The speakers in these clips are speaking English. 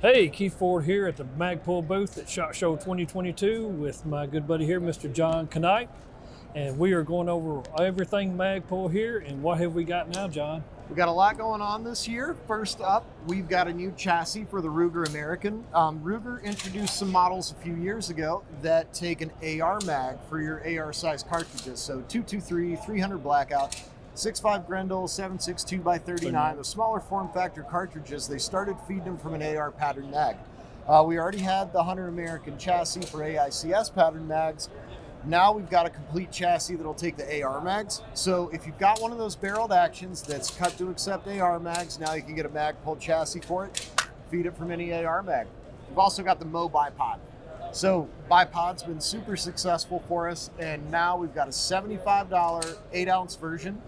Hey, Keith Ford here at the Magpul Booth at SHOT Show 2022 with my good buddy here, Mr. Jon Canipe. And we are going over everything Magpul here. And what have we got now, John? We've got a lot going on this year. First up, we've got a new chassis for the Ruger American. Ruger introduced some models a few years ago that take an AR mag for your AR size cartridges. So 223, 300 blackout, 6.5 Grendel, 7.62 by 39. The smaller form factor cartridges, they started feeding them from an AR pattern mag. We already had the Hunter American chassis for AICS pattern mags. Now we've got a complete chassis that'll take the AR mags. So if you've got one of those barreled actions that's cut to accept AR mags, now you can get a Magpul chassis for it, feed it from any AR mag. We've also got the MOE Bipod. So Bipod's been super successful for us, and now we've got a $75 8-ounce version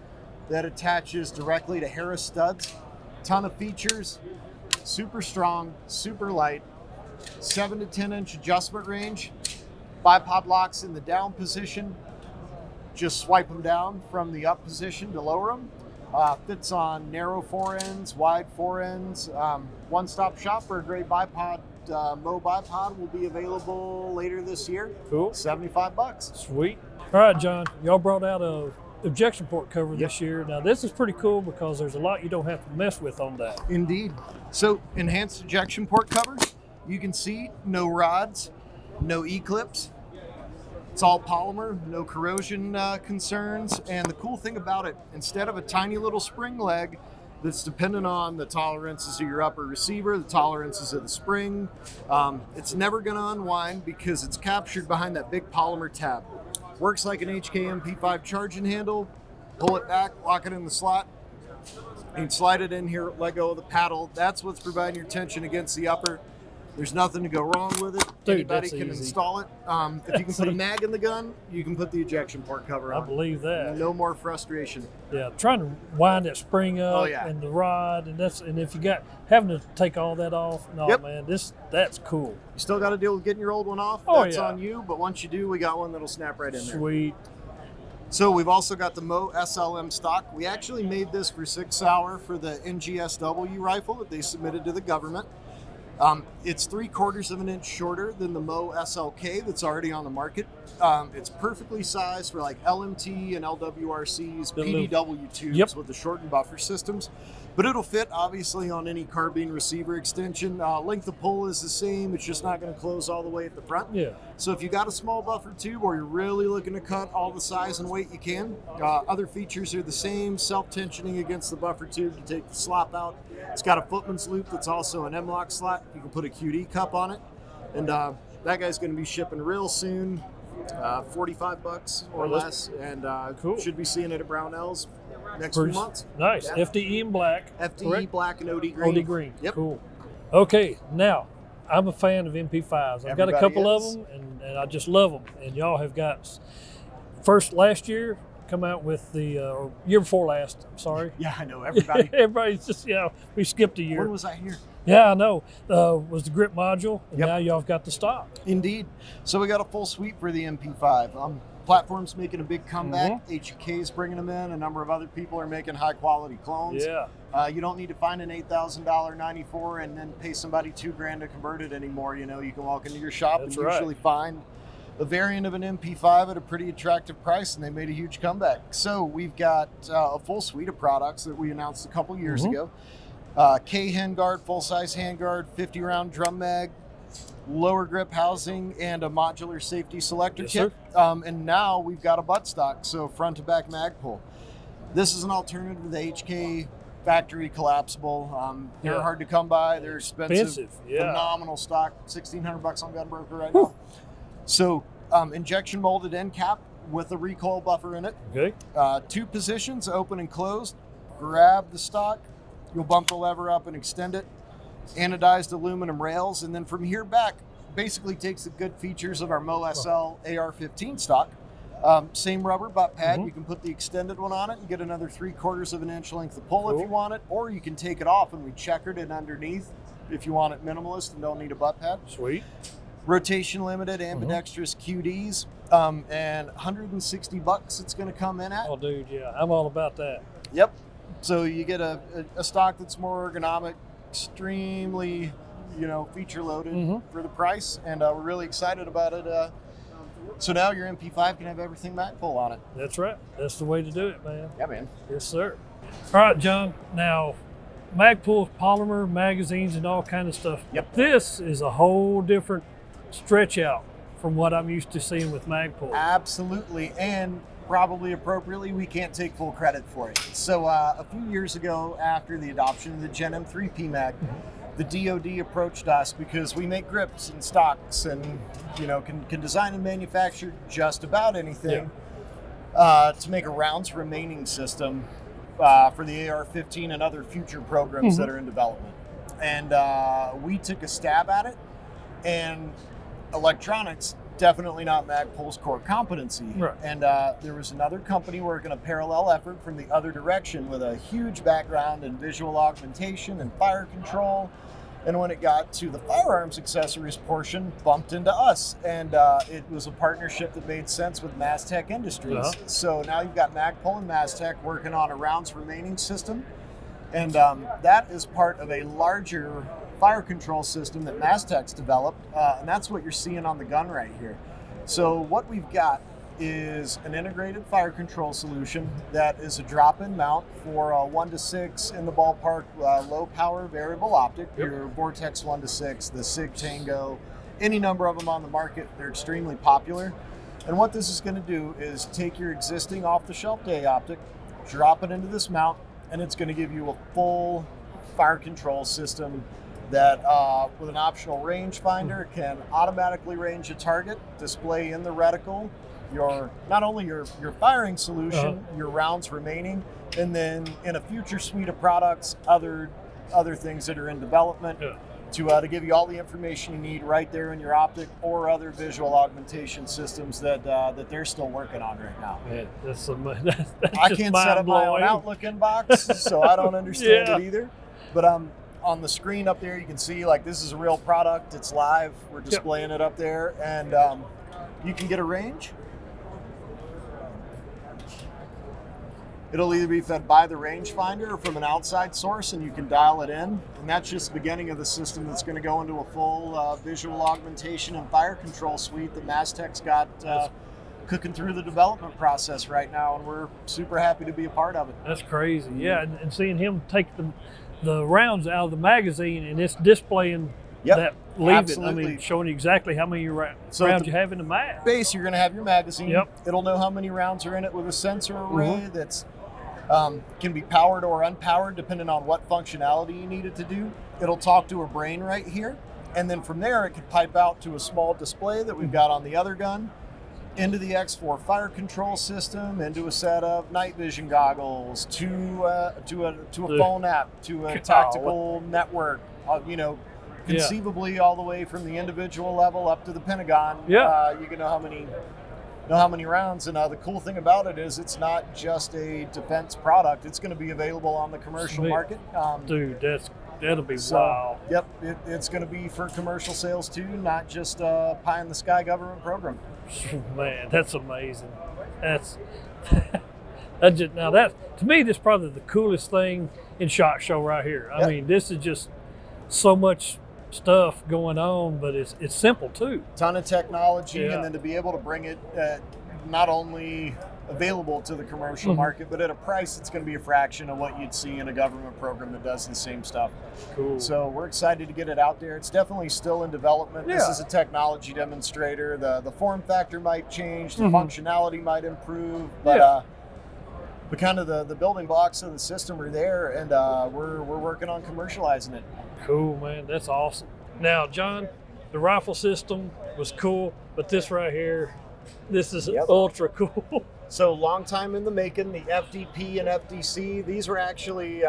that attaches directly to Harris studs. Ton of features, super strong, super light, 7 to 10 inch adjustment range. Bipod locks in the down position. Just swipe them down from the up position to lower them. Fits on narrow forends, wide forends. One-stop shop for a great bipod. MOE Bipod will be available later this year. Cool. $75. Sweet. All right, John, y'all brought out a ejection port cover this year. Now this is pretty cool because there's a lot you don't have to mess with on that. Indeed. So enhanced ejection port cover. You can see no rods, no E-clips. It's all polymer, no corrosion concerns. And the cool thing about it, instead of a tiny little spring leg that's dependent on the tolerances of your upper receiver, the tolerances of the spring, it's never going to unwind because it's captured behind that big polymer tab. Works like an HK MP5 charging handle. Pull it back, lock it in the slot. You can slide it in here, let go of the paddle. That's what's providing your tension against the upper. There's nothing to go wrong with it. Dude, anybody can easy. Install it. If you can put a mag in the gun, you can put the ejection port cover on. I believe that. No more frustration. Yeah, trying to wind that spring up and the rod, and if you got having to take all that off, man, that's cool. You still got to deal with getting your old one off. That's on you, but once you do, we got one that'll snap right in there. Sweet. So we've also got the MOE SLM Stock. We actually made this for 6 Hour for the NGSW rifle that they submitted to the government. It's 3/4 of an inch shorter than the MOE SLK that's already on the market. It's perfectly sized for like LMT and LWRCs, PDW tubes with the shortened buffer systems. But it'll fit obviously on any carbine receiver extension. Length of pull is the same. It's just not going to close all the way at the front. Yeah. So if you got a small buffer tube or you're really looking to cut all the size and weight you can, other features are the same. Self-tensioning against the buffer tube to take the slop out. It's got a footman's loop that's also an M-lock slot. You can put a QD cup on it. And that guy's going to be shipping real soon, $45 or less. And cool. Should be seeing it at Brownells next few months. Nice. Yeah. FDE in black. FDE correct? Black and OD green. OD green. Yep. Cool. Okay, now I'm a fan of MP5s. I've got a couple of them, and I just love them. And y'all have got last year come out with the or year before last. I'm sorry. Yeah, I know everybody. Everybody's just we skipped a year. When was I here? Yeah, I know. Was the grip module, and now y'all have got the stock. Indeed. So we got a full suite for the MP5. Platform's making a big comeback. HK's bringing them in. A number of other people are making high quality clones. Yeah. You don't need to find an $8,000 94 and then pay somebody $2,000 to convert it anymore. You know, you can walk into your shop and usually find a variant of an MP5 at a pretty attractive price, and they made a huge comeback. So we've got a full suite of products that we announced a couple years ago. K handguard, full-size handguard, 50-round drum mag, lower grip housing, and a modular safety selector kit. And now we've got a buttstock, so front to back Magpul. This is an alternative to the HK factory collapsible. They're hard to come by. They're expensive. Phenomenal stock. $1,600 on Gunbroker right now. So injection molded end cap with a recoil buffer in it. Okay. 2 positions, open and closed. Grab the stock. You'll bump the lever up and extend it. Anodized aluminum rails, and then from here back, basically takes the good features of our MOE SL AR-15 stock. Same rubber butt pad. You can put the extended one on it and get another 3/4 of an inch length of pull if you want it, or you can take it off and we checkered it underneath if you want it minimalist and don't need a butt pad. Sweet. Rotation limited, ambidextrous QDs, and $160 it's going to come in at. Oh, dude, yeah, I'm all about that. Yep. So you get a stock that's more ergonomic, extremely feature loaded for the price, and we're really excited about it. So now your MP5 can have everything Magpul on it. That's right. That's the way to do it, man. Yeah, man. Yes, sir. All right, John. Now, Magpul polymer magazines and all kind of stuff. Yep. This is a whole different stretch out from what I'm used to seeing with Magpul. Absolutely, and probably appropriately, we can't take full credit for it. So a few years ago, after the adoption of the Gen M3P Mag, the DoD approached us because we make grips and stocks and can design and manufacture just about anything to make a rounds remaining system for the AR-15 and other future programs that are in development. And we took a stab at it, and electronics, definitely not Magpul's core competency. Right. And there was another company working a parallel effort from the other direction with a huge background in visual augmentation and fire control. And when it got to the firearms accessories portion, bumped into us. And it was a partnership that made sense with Maztech Industries. So now you've got Magpul and Maztech working on a rounds remaining system. And that is part of a larger fire control system that Maztech's developed. And that's what you're seeing on the gun right here. So what we've got is an integrated fire control solution that is a drop-in mount for 1-6 in the ballpark, low power variable optic, your Vortex 1-6, the SIG Tango, any number of them on the market. They're extremely popular. And what this is going to do is take your existing off-the-shelf day optic, drop it into this mount, and it's going to give you a full fire control system that with an optional rangefinder can automatically range a target, display in the reticle not only your firing solution, your rounds remaining, and then in a future suite of products, other things that are in development to give you all the information you need right there in your optic or other visual augmentation systems that they're still working on right now. Man, that's I can't set up my own Outlook inbox, so I don't understand it either. But on the screen up there, you can see this is a real product. It's live. We're displaying it up there, and you can get a range. It'll either be fed by the rangefinder or from an outside source, and you can dial it in. And that's just the beginning of the system that's going to go into a full visual augmentation and fire control suite that Maztech's got cooking through the development process right now, and we're super happy to be a part of it. That's crazy, yeah. And seeing him take the rounds out of the magazine and it's displaying that absolutely. I mean, showing you exactly how many rounds you have in the mag. Base, you're going to have your magazine. It'll know how many rounds are in it with a sensor array that's can be powered or unpowered depending on what functionality you need it to do. It'll talk to a brain right here, and then from there it can pipe out to a small display that we've got on the other gun, into the X4 fire control system, into a set of night vision goggles, to a phone app, to a tactical network, conceivably all the way from the individual level up to the Pentagon. You can know how many rounds. And the cool thing about it is it's not just a defense product. It's going to be available on the commercial market. Dude, that'll be wild. Yep, it's going to be for commercial sales too, not just a pie in the sky government program. Man, that's amazing. Now that, to me, this is probably the coolest thing in SHOT Show right here. I mean, this is just so much stuff going on, but it's simple too. Ton of technology, and then to be able to bring it not only available to the commercial market, but at a price that's going to be a fraction of what you'd see in a government program that does the same stuff. Cool. So we're excited to get it out there. It's definitely still in development. This is a technology demonstrator. The form factor might change, the functionality might improve, but kind of the building blocks of the system are there, and we're working on commercializing it. Cool, man. That's awesome. Now, John, the rifle system was cool, but this right here, this is ultra cool. So long time in the making, the FDP and FDC. These were actually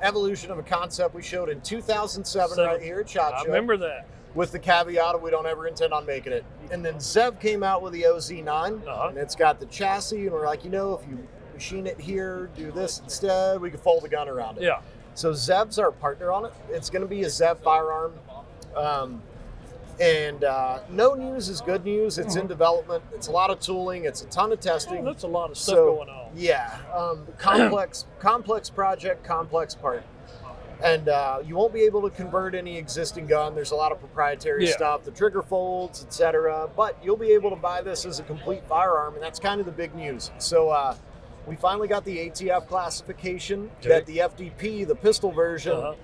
evolution of a concept we showed in 2007 right here at SHOT Show. I remember that. With the caveat of we don't ever intend on making it. And then Zev came out with the OZ9, and it's got the chassis, and we're like, if you machine it here, do this instead, we can fold the gun around it. So Zev's our partner on it. It's going to be a Zev firearm. And no news is good news. It's in development. It's a lot of tooling. It's a ton of testing. That's a lot of stuff going on. Yeah. Complex project, complex part. And you won't be able to convert any existing gun. There's a lot of proprietary stuff, the trigger folds, etc. But you'll be able to buy this as a complete firearm, and that's kind of the big news. So we finally got the ATF classification that the FDP, the pistol version,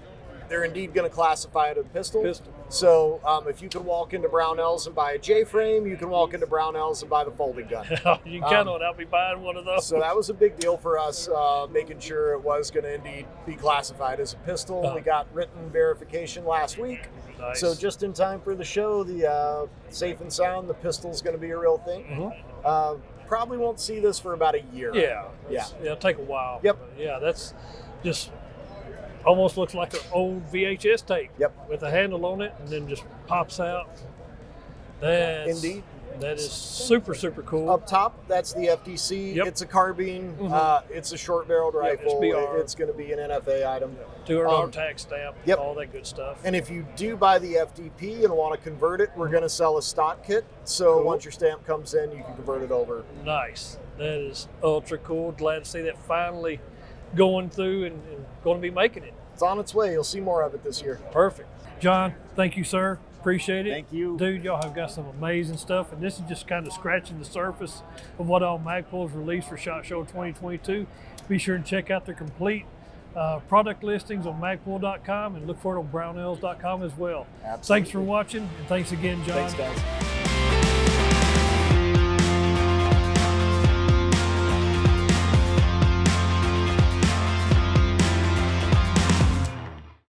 they're indeed going to classify it as a pistol. So if you can walk into Brownells and buy a J-frame, you can walk into Brownells and buy the folding gun. You can count on I'll be buying one of those. So that was a big deal for us, making sure it was going to indeed be classified as a pistol. We got written verification last week. Nice. So just in time for the show, the safe and sound, the pistol's going to be a real thing. Probably won't see this for about a year. It'll take a while. Yep. Yeah, that's just almost looks like an old VHS tape. With a handle on it, and then just pops out. That's, Indeed. That is super, super cool. Up top, that's the FDC. It's a carbine. It's a short-barreled rifle. It's going to be an NFA item. $200 tax stamp. All that good stuff. And if you do buy the FDP and want to convert it, we're going to sell a stock kit. So once your stamp comes in, you can convert it over. Nice. That is ultra cool. Glad to see that finally going through and going to be making it. It's on its way. You'll see more of it this year. Perfect. John, thank you, sir. Appreciate it. Thank you. Dude, y'all have got some amazing stuff, and this is just kind of scratching the surface of what all Magpul's released for SHOT Show 2022. Be sure to check out their complete product listings on magpul.com and look for it on brownells.com as well. Absolutely. Thanks for watching, and thanks again, John. Thanks, guys.